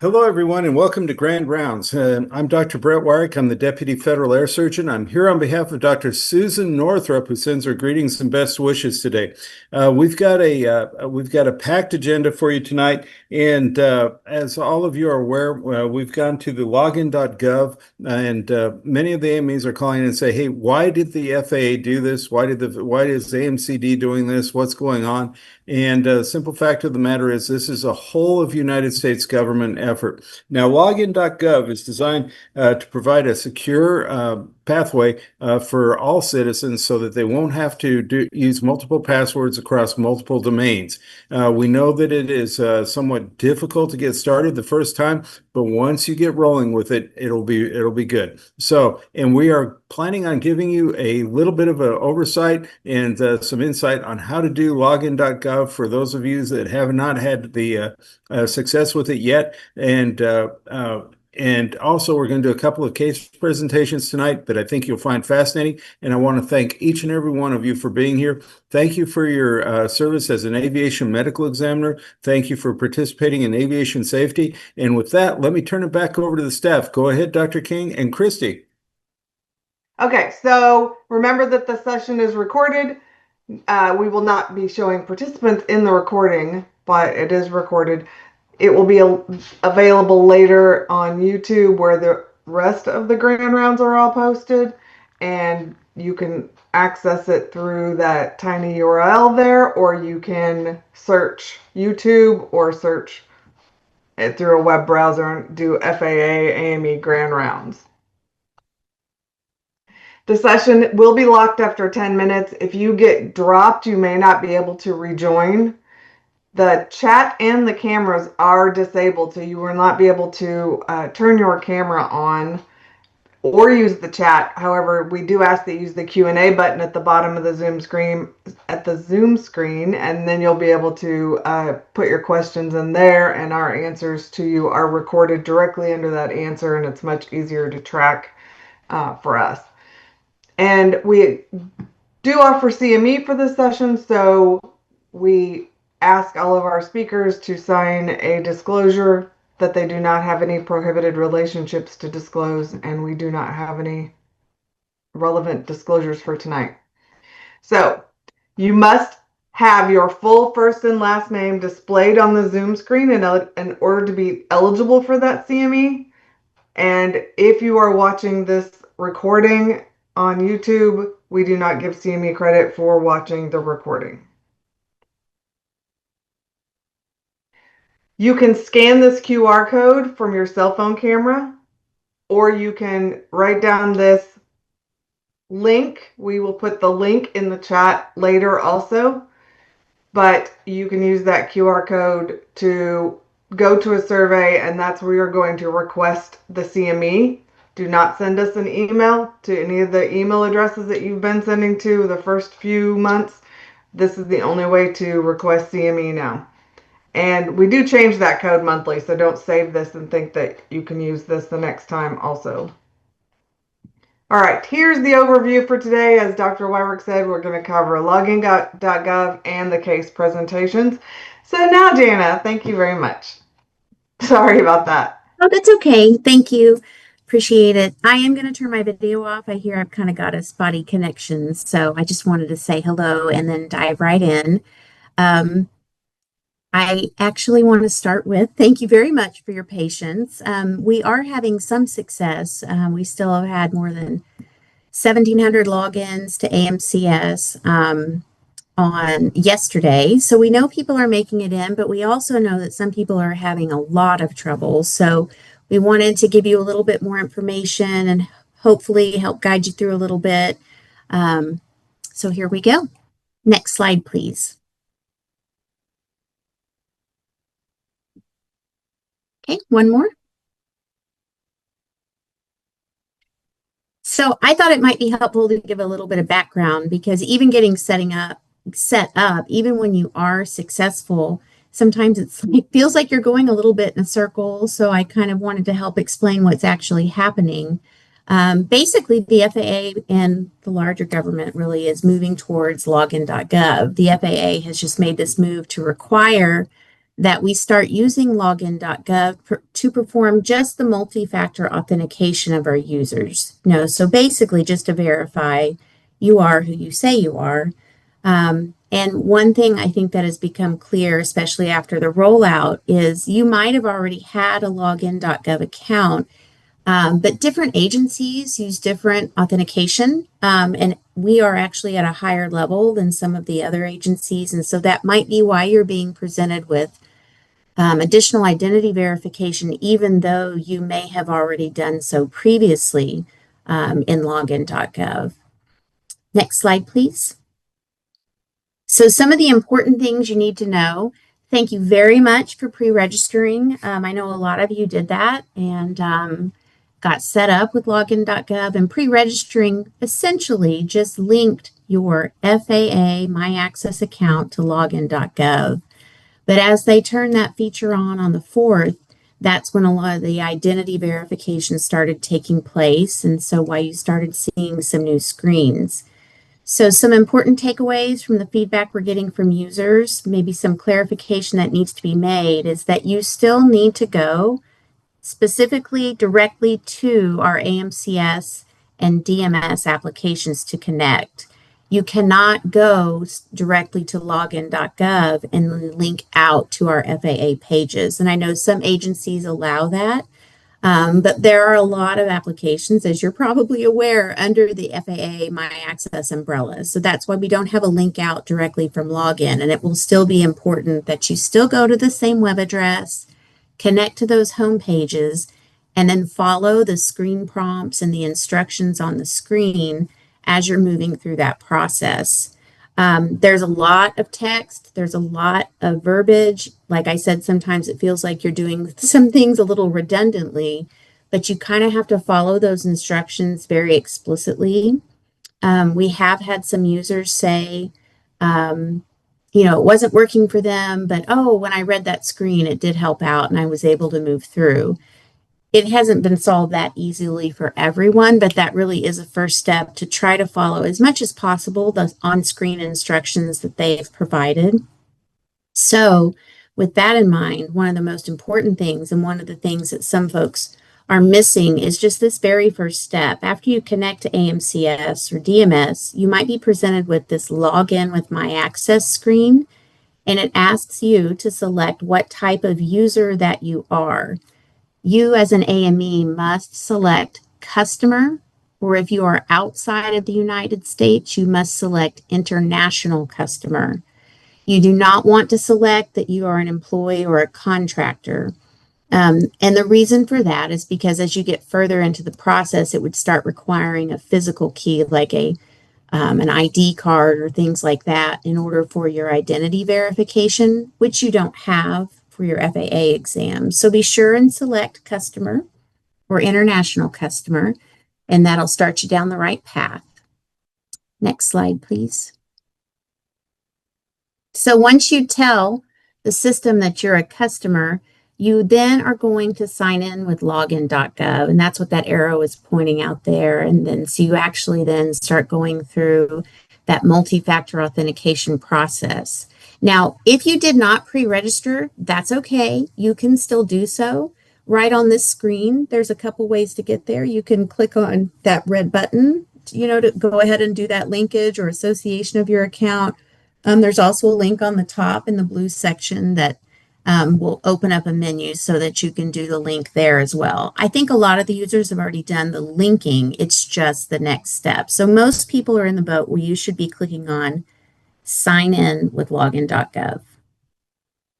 Hello, everyone, and welcome to Grand Rounds. I'm Dr. Brett Wyrick. I'm the Deputy Federal Air Surgeon. I'm here on behalf of Dr. Susan Northrup, who sends her greetings and best wishes today. We've got a packed agenda for you tonight, and as all of you are aware, we've gone to the Login.gov, and many of the AMEs are calling in and say, "Hey, why did the FAA do this? Why is AMCD doing this? What's going on?" And the simple fact of the matter is, this is a whole of United States government effort. Now, Login.gov is designed to provide a secure pathway for all citizens so that they won't have to use multiple passwords across multiple domains. We know that it is somewhat difficult to get started the first time, but once you get rolling with it, it'll be good. So, and we are planning on giving you a little bit of an oversight and some insight on how to do Login.gov for those of you that have not had the success with it yet. And also, we're going to do a couple of case presentations tonight that I think you'll find fascinating. And I want to thank each and every one of you for being here. Thank you for your service as an aviation medical examiner. Thank you for participating in aviation safety. And with that, let me turn it back over to the staff. Go ahead, Dr. King and Christy. Okay, so remember that the session is recorded. We will not be showing participants in the recording, but it is recorded. It will be available later on YouTube where the rest of the grand rounds are all posted, and you can access it through that tiny URL there, or you can search YouTube or search it through a web browser and do FAA AME grand rounds. The session will be locked after 10 minutes. If you get dropped, you may not be able to rejoin. The chat and the cameras are disabled, so you will not be able to turn your camera on or use the chat. However, we do ask that you use the Q&A button at the bottom of the Zoom screen, and then you'll be able to put your questions in there, and our answers to you are recorded directly under that answer, and it's much easier to track for us. And we do offer CME for this session, so we ask all of our speakers to sign a disclosure that they do not have any prohibited relationships to disclose, and we do not have any relevant disclosures for tonight. So you must have your full first and last name displayed on the Zoom screen in order to be eligible for that CME. And if you are watching this recording on YouTube, we do not give CME credit for watching the recording. You can scan this QR code from your cell phone camera, or you can write down this link. We will put the link in the chat later also, but you can use that QR code to go to a survey, and that's where you're going to request the CME. Do not send us an email to any of the email addresses that you've been sending to the first few months. This is the only way to request CME now. And we do change that code monthly, so don't save this and think that you can use this the next time also. All right, here's the overview for today. As Dr. Wyrick said, we're going to cover Login.gov and the case presentations. So now, Jana, thank you very much. Sorry about that. Oh, that's okay. Thank you. Appreciate it. I am going to turn my video off. I hear I've kind of got a spotty connection, so I just wanted to say hello and then dive right in. I actually want to start with thank you very much for your patience. We are having some success. We still have had more than 1,700 logins to AMCS on yesterday. So we know people are making it in, but we also know that some people are having a lot of trouble. So we wanted to give you a little bit more information and hopefully help guide you through a little bit. So here we go. Next slide, please. Okay, one more. So I thought it might be helpful to give a little bit of background, because even getting set up, even when you are successful, sometimes it feels like you're going a little bit in a circle. So I kind of wanted to help explain what's actually happening. Basically, the FAA and the larger government really is moving towards Login.gov. The FAA has just made this move to require that we start using Login.gov to perform just the multi-factor authentication of our users. So basically just to verify you are who you say you are. And one thing I think that has become clear, especially after the rollout, is you might have already had a Login.gov account, but different agencies use different authentication, and we are actually at a higher level than some of the other agencies. And so that might be why you're being presented with additional identity verification, even though you may have already done so previously in Login.gov. Next slide, please. So some of the important things you need to know. Thank you very much for pre-registering. I know a lot of you did that and got set up with Login.gov, and pre-registering essentially just linked your FAA My Access account to Login.gov. But as they turned that feature on the 4th, that's when a lot of the identity verification started taking place, and so why you started seeing some new screens. So some important takeaways from the feedback we're getting from users, maybe some clarification that needs to be made, is that you still need to go specifically directly to our AMCS and DMS applications to connect. You cannot go directly to login.gov and link out to our FAA pages. And I know some agencies allow that, but there are a lot of applications, as you're probably aware, under the FAA My Access umbrella. So that's why we don't have a link out directly from login. And it will still be important that you still go to the same web address, connect to those home pages, and then follow the screen prompts and the instructions on the screen as you're moving through that process. There's a lot of text. There's a lot of verbiage. Like I said, sometimes it feels like you're doing some things a little redundantly, but you kind of have to follow those instructions very explicitly. We have had some users say, it wasn't working for them, but when I read that screen, it did help out and I was able to move through. It hasn't been solved that easily for everyone, but that really is a first step to try to follow as much as possible the on-screen instructions that they've provided. So with that in mind, one of the most important things, and one of the things that some folks are missing, is just this very first step. After you connect to AMCS or DMS, you might be presented with this login with My Access screen, and it asks you to select what type of user that you are. You as an AME must select customer, or if you are outside of the United States, you must select international customer. You do not want to select that you are an employee or a contractor. And the reason for that is because as you get further into the process, it would start requiring a physical key like an ID card or things like that in order for your identity verification, which you don't have for your FAA exam. So be sure and select customer or international customer, and that'll start you down the right path. Next slide, please. So once you tell the system that you're a customer, you then are going to sign in with login.gov, and that's what that arrow is pointing out there. And then so you actually then start going through that multi-factor authentication process. Now, if you did not pre-register, that's okay. You can still do so. Right on this screen, there's a couple ways to get there. You can click on that red button, to go ahead and do that linkage or association of your account. There's also a link on the top in the blue section that will open up a menu so that you can do the link there as well. I think a lot of the users have already done the linking. It's just the next step. So most people are in the boat where you should be clicking on sign in with login.gov.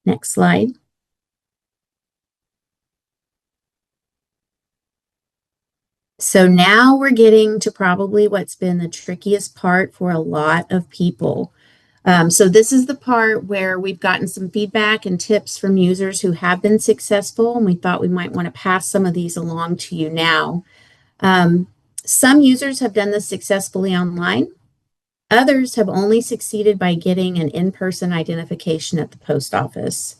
Next slide. So now we're getting to probably what's been the trickiest part for a lot of people. So this is the part where we've gotten some feedback and tips from users who have been successful, and we thought we might want to pass some of these along to you now. Some users have done this successfully online. Others have only succeeded by getting an in-person identification at the post office.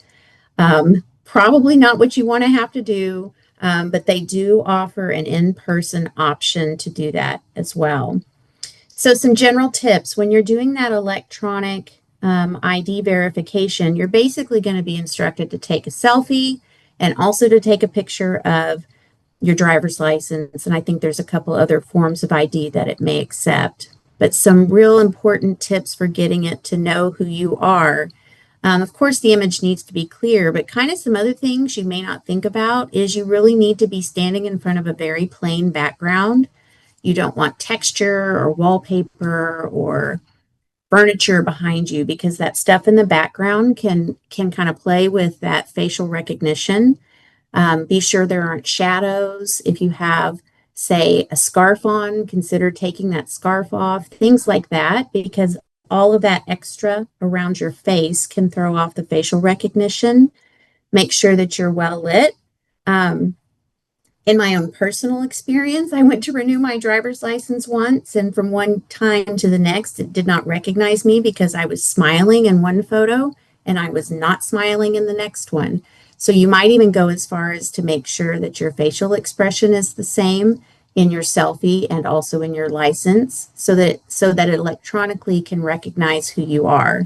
Probably not what you want to have to do, but they do offer an in-person option to do that as well. So some general tips when you're doing that electronic ID verification, you're basically going to be instructed to take a selfie and also to take a picture of your driver's license. And I think there's a couple other forms of ID that it may accept. But some real important tips for getting it to know who you are. Of course, the image needs to be clear, but kind of some other things you may not think about is you really need to be standing in front of a very plain background. You don't want texture or wallpaper or furniture behind you because that stuff in the background can kind of play with that facial recognition. Be sure there aren't shadows. If you have, say, a scarf on, consider taking that scarf off, things like that, because all of that extra around your face can throw off the facial recognition. Make sure that you're well lit. In my own personal experience, I went to renew my driver's license once, and from one time to the next, it did not recognize me because I was smiling in one photo and I was not smiling in the next one. So you might even go as far as to make sure that your facial expression is the same in your selfie and also in your license so that it electronically can recognize who you are.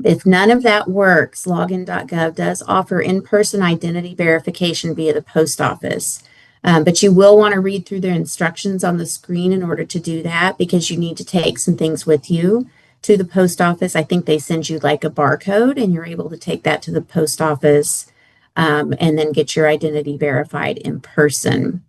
If none of that works, Login.gov does offer in-person identity verification via the post office. But you will want to read through the instructions on the screen in order to do that because you need to take some things with you to the post office. I think they send you like a barcode and you're able to take that to the post office and then get your identity verified in person.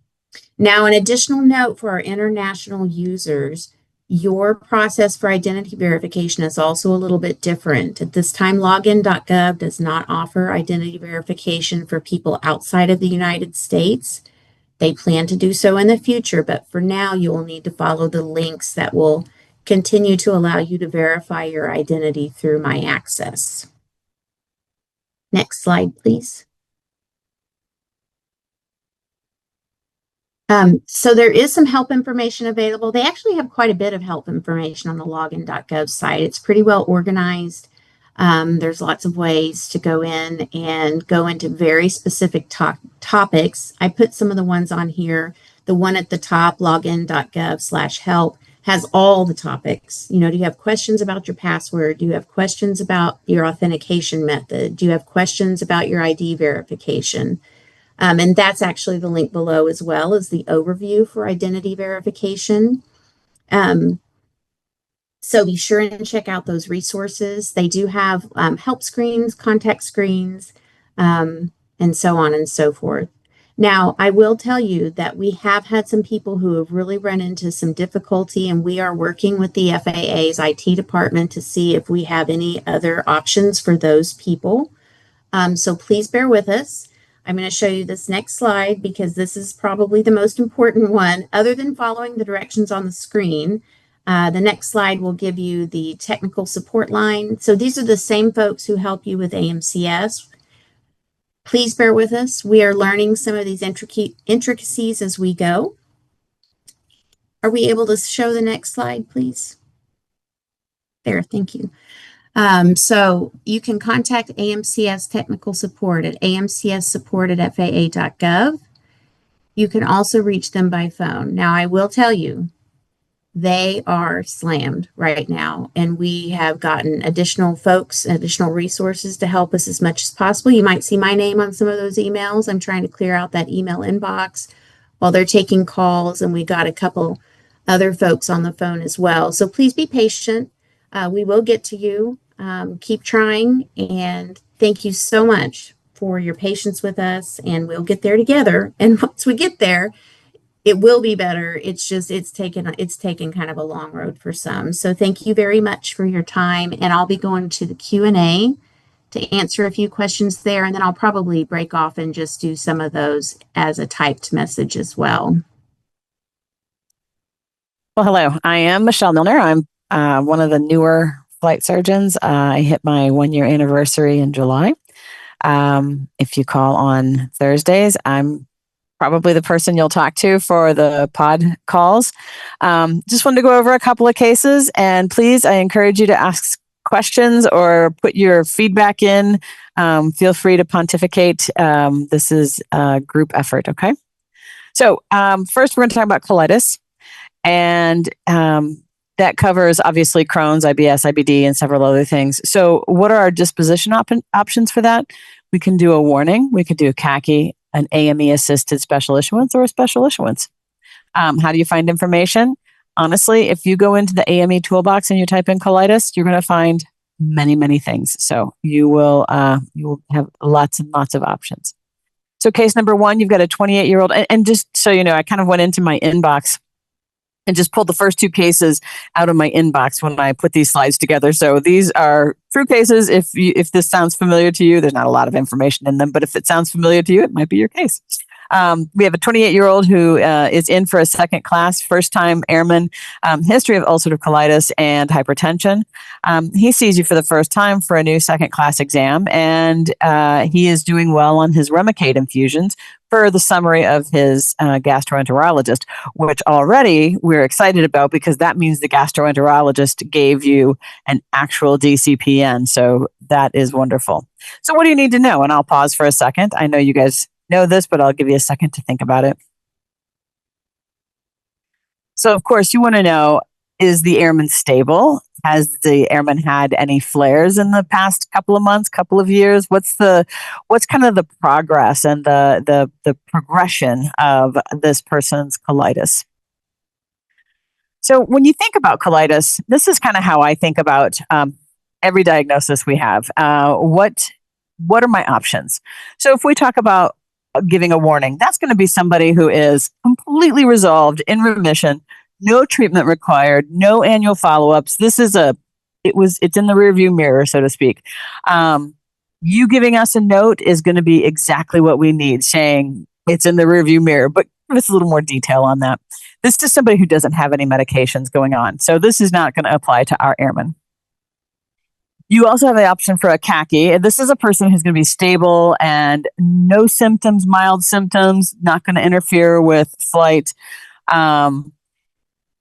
Now, an additional note for our international users, your process for identity verification is also a little bit different. At this time, Login.gov does not offer identity verification for people outside of the United States. They plan to do so in the future, but for now, you will need to follow the links that will continue to allow you to verify your identity through My Access. Next slide, please. So there is some help information available. They actually have quite a bit of help information on the Login.gov site. It's pretty well organized. There's lots of ways to go in and go into very specific topics. I put some of the ones on here. The one at the top, login.gov/help, has all the topics. You know, do you have questions about your password? Do you have questions about your authentication method? Do you have questions about your ID verification? And that's actually the link below as well as the overview for identity verification. So be sure and check out those resources. They do have help screens, contact screens, and so on and so forth. Now, I will tell you that we have had some people who have really run into some difficulty, and we are working with the FAA's IT department to see if we have any other options for those people. So please bear with us. I'm going to show you this next slide because this is probably the most important one. Other than following the directions on the screen, the next slide will give you the technical support line. So these are the same folks who help you with AMCS. Please bear with us. We are learning some of these intricacies as we go. Are we able to show the next slide, please? There, thank you. So you can contact AMCS technical support at amcssupport@faa.gov. You can also reach them by phone. Now, I will tell you, they are slammed right now, and we have gotten additional folks, additional resources to help us as much as possible. You might see my name on some of those emails. I'm trying to clear out that email inbox while they're taking calls, and we got a couple other folks on the phone as well. So please be patient. We will get to you. Keep trying, and thank you so much for your patience with us, and we'll get there together. And once we get there, it will be better. It's just, it's taken kind of a long road for some. So thank you very much for your time. And I'll be going to the Q&A to answer a few questions there. And then I'll probably break off and just do some of those as a typed message as well. Well, hello, I am Michelle Milner. I'm one of the newer flight surgeons. I hit my 1-year anniversary in July. If you call on Thursdays, I'm probably the person you'll talk to for the pod calls. Just wanted to go over a couple of cases, and please, I encourage you to ask questions or put your feedback in. Feel free to pontificate. This is a group effort, okay? So first, we're going to talk about colitis. And that covers obviously Crohn's, IBS, IBD, and several other things. So what are our disposition options for that? We can do a warning. We could do a CACI, an AME assisted special issuance, or a special issuance. How do you find information? Honestly, if you go into the AME toolbox and you type in colitis, you're going to find many, many things. So you will have lots and lots of options. So case number one, you've got a 28-year-old, and just so you know, I kind of went into my inbox and just pulled the first two cases out of my inbox when I put these slides together. So these are true cases. If this sounds familiar to you, there's not a lot of information in them, but if it sounds familiar to you, it might be your case. We have a 28-year-old who is in for a second class, first-time airman, history of ulcerative colitis and hypertension. He sees you for the first time for a new second-class exam, and he is doing well on his Remicade infusions per the summary of his gastroenterologist, which already we're excited about because that means the gastroenterologist gave you an actual DCPN. So that is wonderful. So what do you need to know? And I'll pause for a second. I know you guys know this, but I'll give you a second to think about it. So of course you want to know, is the airman stable? Has the airman had any flares in the past couple of months, couple of years? What's kind of the progress and the progression of this person's colitis? So when you think about colitis, this is kind of how I think about every diagnosis we have. What are my options? So if we talk about giving a warning, that's going to be somebody who is completely resolved, in remission, no treatment required, no annual follow-ups. It's in the rearview mirror, so to speak. You giving us a note is going to be exactly what we need, saying it's in the rearview mirror, but give us a little more detail on that. This is somebody who doesn't have any medications going on. So this is not going to apply to our airmen. You also have the option for a CACI. This is a person who's going to be stable and no symptoms, mild symptoms, not going to interfere with flight.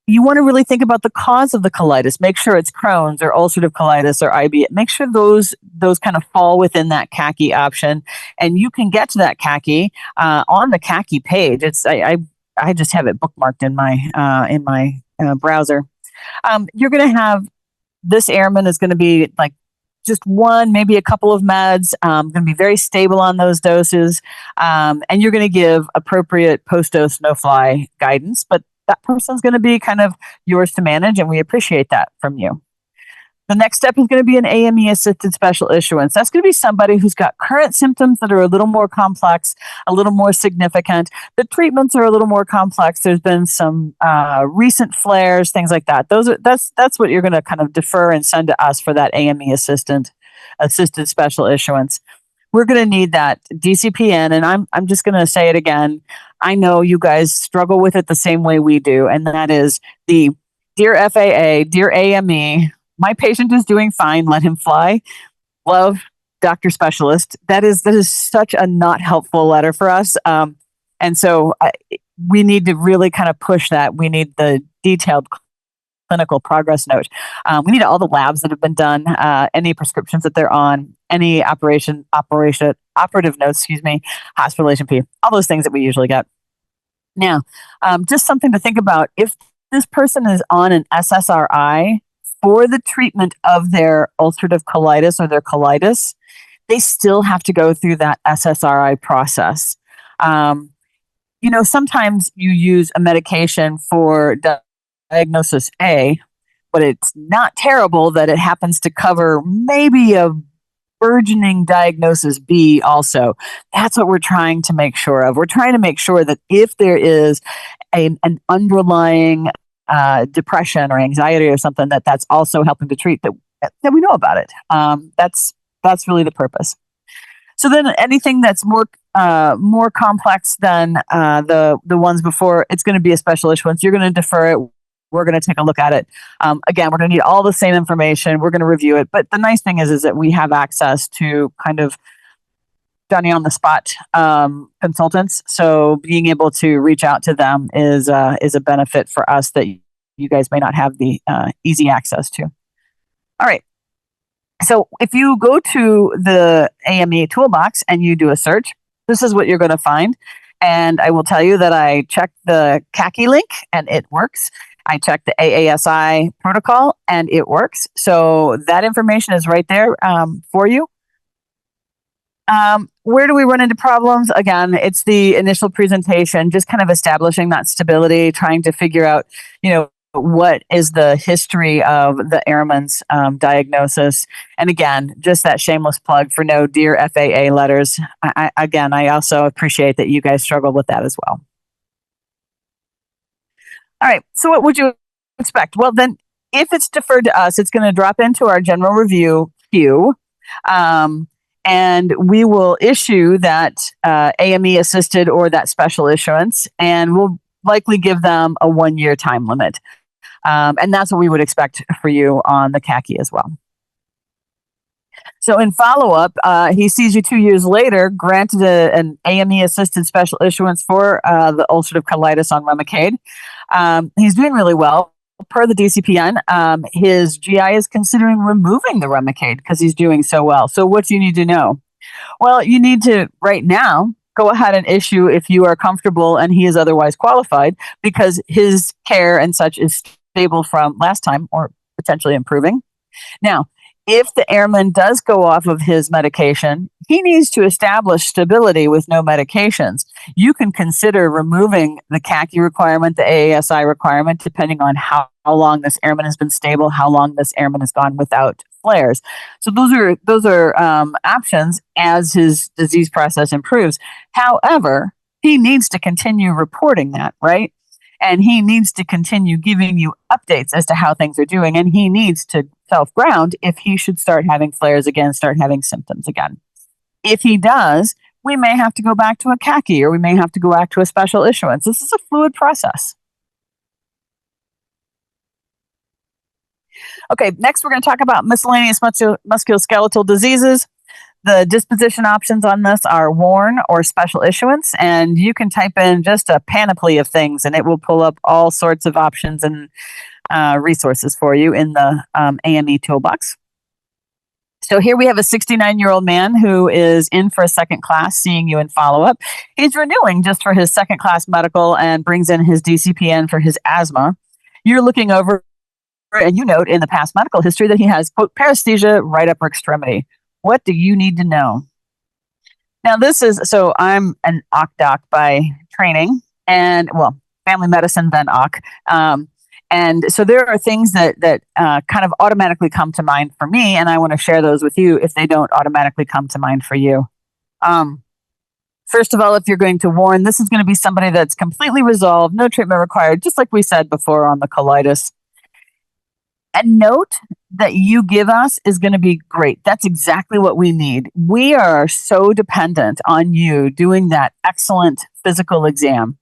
You want to really think about the cause of the colitis. Make sure it's Crohn's or ulcerative colitis or IBS. Make sure those kind of fall within that CACI option, and you can get to that CACI on the CACI page. I just have it bookmarked in my browser. You're going to have this airman is going to be like just one, maybe a couple of meds. Going to be very stable on those doses, and you're going to give appropriate post-dose no-fly guidance. But that person's going to be kind of yours to manage, and we appreciate that from you. The next step is going to be an AME-assisted special issuance. That's going to be somebody who's got current symptoms that are a little more complex, a little more significant. The treatments are a little more complex. There's been some recent flares, things like that. That's what you're going to kind of defer and send to us for that AME-assisted special issuance. We're going to need that DCPN, and I'm just going to say it again. I know you guys struggle with it the same way we do, and that is the Dear FAA, Dear AME, my patient is doing fine, let him fly. Love, Dr. Specialist. That is such a not helpful letter for us. And so we need to really kind of push that. We need the detailed clinical progress note. We need all the labs that have been done, any prescriptions that they're on, any operative notes, hospitalization fee, all those things that we usually get. Now, just something to think about. If this person is on an SSRI for the treatment of their ulcerative colitis or their colitis, they still have to go through that SSRI process. Sometimes you use a medication for diagnosis A, but it's not terrible that it happens to cover maybe a burgeoning diagnosis B also. That's what we're trying to make sure of. We're trying to make sure that if there is an underlying depression or anxiety or something, that's also helping to treat, that we know about it. That's really the purpose. So then anything that's more complex than the ones before, it's going to be a special issuance. You're going to defer it. We're going to take a look at it. Again, we're going to need all the same information. We're going to review it. But the nice thing is that we have access to kind of Johnny on the spot consultants. So being able to reach out to them is a benefit for us that you guys may not have the easy access to. All right. So if you go to the AME toolbox and you do a search, this is what you're going to find. And I will tell you that I checked the CACI link and it works. I checked the AASI protocol and it works. So that information is right there for you. Where do we run into problems? Again, it's the initial presentation, just kind of establishing that stability, trying to figure out, what is the history of the airman's diagnosis. And again, just that shameless plug for no Dear FAA letters. I also appreciate that you guys struggle with that as well. All right, so what would you expect? Well, then, if it's deferred to us, it's going to drop into our general review queue. And we will issue that AME assisted or that special issuance, and we'll likely give them a 1-year time limit. And that's what we would expect for you on the CACI as well. So in follow-up, he sees you 2 years later, granted an AME assisted special issuance for the ulcerative colitis on Remicade. He's doing really well. Per the DCPN, his GI is considering removing the Remicade because he's doing so well. So what do you need to know? Well, you need to, right now, go ahead and issue if you are comfortable and he is otherwise qualified, because his care and such is stable from last time or potentially improving. Now, if the airman does go off of his medication, he needs to establish stability with no medications. You can consider removing the CACI requirement, the AASI requirement, depending on how long this airman has been stable, how long this airman has gone without flares. So those are options as his disease process improves. However, he needs to continue reporting that, right? And he needs to continue giving you updates as to how things are doing. And he needs to self-ground if he should start having flares again, start having symptoms again. If he does, we may have to go back to a CACI or we may have to go back to a special issuance. This is a fluid process. Okay, next we're going to talk about miscellaneous musculoskeletal diseases. The disposition options on this are worn or special issuance, and you can type in just a panoply of things and it will pull up all sorts of options and resources for you in the AME toolbox. So here we have a 69-year-old man who is in for a second class, seeing you in follow-up. He's renewing just for his second class medical and brings in his DCPN for his asthma. You're looking over and you note in the past medical history that he has, quote, paresthesia, right upper extremity. What do you need to know? Now, so I'm an OC doc by training and, well, family medicine, then OC. And so there are things that kind of automatically come to mind for me, and I want to share those with you if they don't automatically come to mind for you. First of all, if you're going to warn, this is going to be somebody that's completely resolved, no treatment required, just like we said before on the colitis. A note that you give us is going to be great. That's exactly what we need. We are so dependent on you doing that excellent physical exam.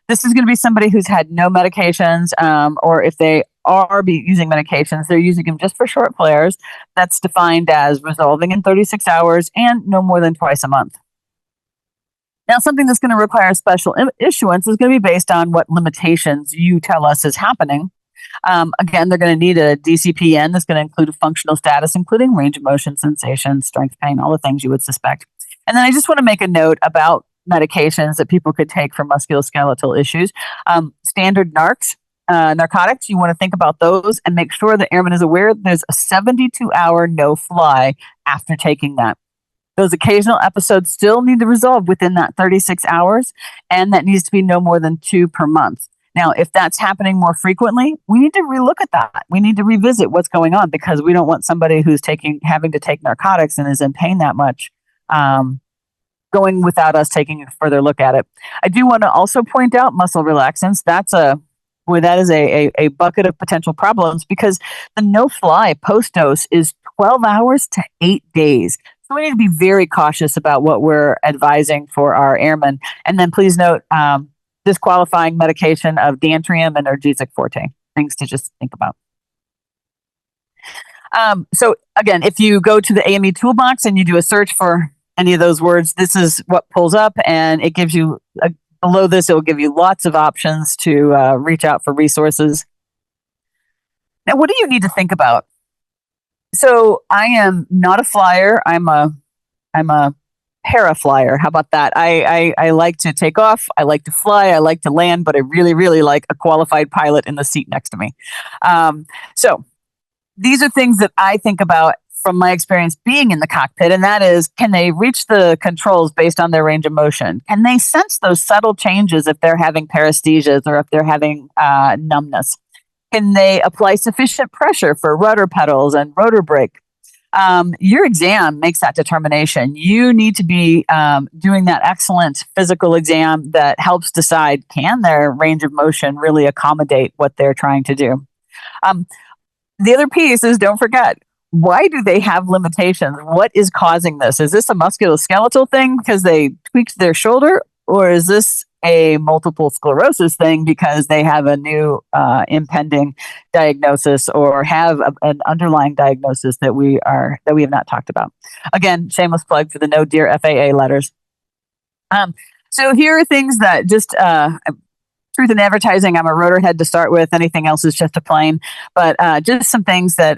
This is going to be somebody who's had no medications, or if they are using medications, they're using them just for short flares. That's defined as resolving in 36 hours and no more than twice a month. Now, something that's going to require special issuance is going to be based on what limitations you tell us is happening. Again, they're going to need a DCPN that's going to include a functional status, including range of motion, sensation, strength, pain, all the things you would suspect. And then I just want to make a note about medications that people could take for musculoskeletal issues. Standard narcotics, you want to think about those and make sure the airman is aware there's a 72-hour no-fly after taking that. Those occasional episodes still need to resolve within that 36 hours, and that needs to be no more than 2 per month. Now, if that's happening more frequently, we need to relook at that. We need to revisit what's going on, because we don't want somebody who's having to take narcotics and is in pain that much going without us taking a further look at it. I do want to also point out muscle relaxants. That is a bucket of potential problems, because the no-fly post-dose is 12 hours to 8 days. So we need to be very cautious about what we're advising for our airmen. And then please note, disqualifying medication of Dantrium and Ergesic Forte, things to just think about. So again, if you go to the AME toolbox and you do a search for any of those words, this is what pulls up, and it gives you, below this, it will give you lots of options to reach out for resources. Now, what do you need to think about? So I am not a flyer. I'm a paraflyer. How about that? I like to take off. I like to fly. I like to land, but I really, really like a qualified pilot in the seat next to me. So these are things that I think about from my experience being in the cockpit, and that is, can they reach the controls based on their range of motion? Can they sense those subtle changes if they're having paresthesias or if they're having numbness? Can they apply sufficient pressure for rudder pedals and rotor brake? Your exam makes that determination. You need to be doing that excellent physical exam that helps decide, can their range of motion really accommodate what they're trying to do? The other piece is, don't forget, why do they have limitations? What is causing this? Is this a musculoskeletal thing because they tweaked their shoulder? Or is this a multiple sclerosis thing because they have a new impending diagnosis or have an underlying diagnosis that we have not talked about? Again, shameless plug for the No Dear FAA letters. So here are things that just truth in advertising. I'm a rotorhead to start with. Anything else is just a plane. But just some things that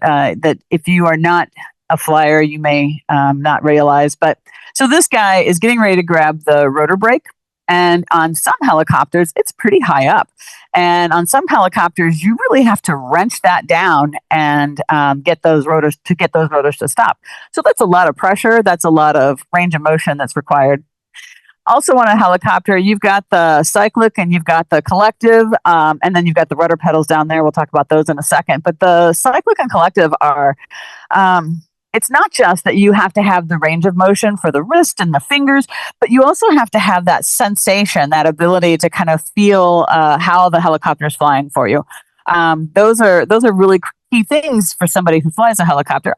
if you are not a flyer, you may not realize. But so this guy is getting ready to grab the rotor brake. And on some helicopters, it's pretty high up. And on some helicopters, you really have to wrench that down and get those rotors to stop. So that's a lot of pressure. That's a lot of range of motion that's required. Also on a helicopter, you've got the cyclic and you've got the collective, and then you've got the rudder pedals down there. We'll talk about those in a second. But the cyclic and collective are, it's not just that you have to have the range of motion for the wrist and the fingers, but you also have to have that sensation, that ability to kind of feel how the helicopter is flying for you. Those are really key things for somebody who flies a helicopter.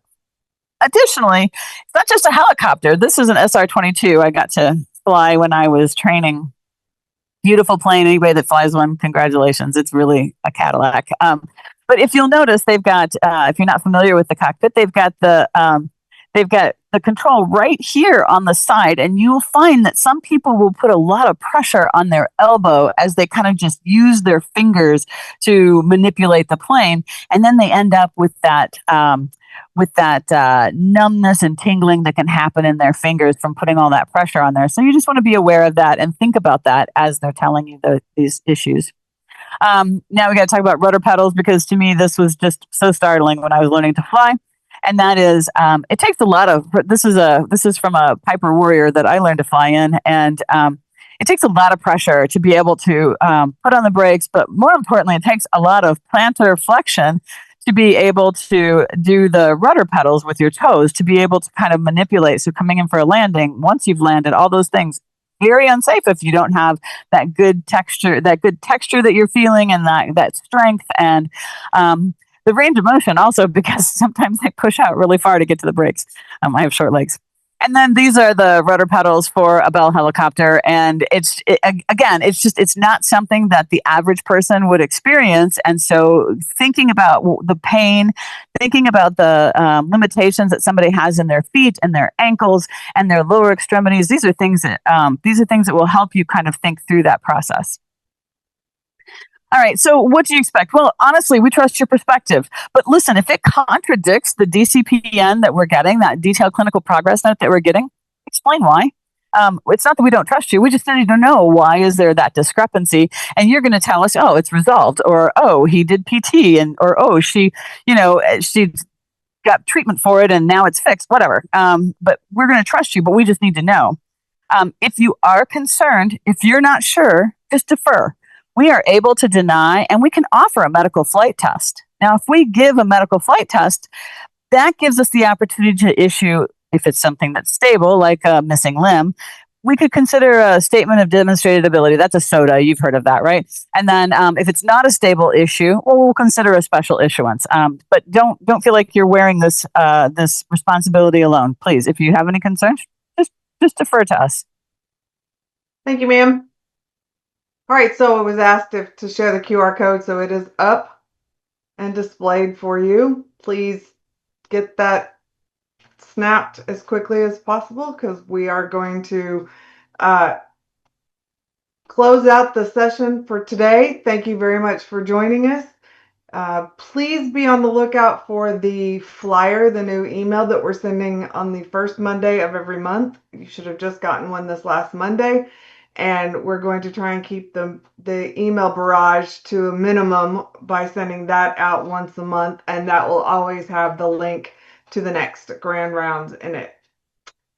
Additionally, it's not just a helicopter. This is an SR-22 I got to fly when I was training. Beautiful plane. Anybody that flies one, congratulations. It's really a Cadillac. But if you'll notice, they've got, if you're not familiar with the cockpit, they've got the control right here on the side. And you'll find that some people will put a lot of pressure on their elbow as they kind of just use their fingers to manipulate the plane. And then they end up with that numbness and tingling that can happen in their fingers from putting all that pressure on there. So you just want to be aware of that and think about that as they're telling you these issues. Now we got to talk about rudder pedals, because to me, this was just so startling when I was learning to fly. And that is, it takes a lot of, this is from a Piper Warrior that I learned to fly in. And, it takes a lot of pressure to be able to, put on the brakes, but more importantly, it takes a lot of plantar flexion to be able to do the rudder pedals with your toes, to be able to kind of manipulate. So coming in for a landing, once you've landed, all those things, very unsafe if you don't have that good texture that you're feeling, and that strength, and the range of motion also, because sometimes they push out really far to get to the brakes. I have short legs. And then these are the rudder pedals for a Bell helicopter. And it's not something that the average person would experience. And so thinking about the pain, thinking about the limitations that somebody has in their feet and their ankles and their lower extremities, these are things that will help you kind of think through that process. All right, so what do you expect? Well, honestly, we trust your perspective. But listen, if it contradicts the DCPN that we're getting, that detailed clinical progress note that we're getting, explain why. It's not that we don't trust you. We just need to know, why is there that discrepancy? And you're going to tell us, oh, it's resolved, or oh, he did PT, or oh, she got treatment for it and now it's fixed, whatever. But we're going to trust you, but we just need to know. If you are concerned, if you're not sure, just defer. We are able to deny, and we can offer a medical flight test. Now, if we give a medical flight test, that gives us the opportunity to issue, if it's something that's stable, like a missing limb, we could consider a statement of demonstrated ability. That's a SOTA. You've heard of that, right? And then if it's not a stable issue, well, we'll consider a special issuance. But don't feel like you're wearing this responsibility alone. Please, if you have any concerns, just defer to us. Thank you, ma'am. All right, so it was asked to share the QR code, so it is up and displayed for you. Please get that snapped as quickly as possible, because we are going to close out the session for today. Thank you very much for joining us. Please be on the lookout for the flyer, the new email that we're sending on the first Monday of every month. You should have just gotten one this last Monday. And we're going to try and keep the email barrage to a minimum by sending that out once a month. And that will always have the link to the next grand rounds in it.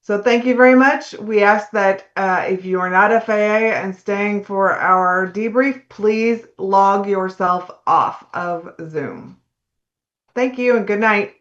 So thank you very much. We ask that if you are not FAA and staying for our debrief, please log yourself off of Zoom. Thank you and good night.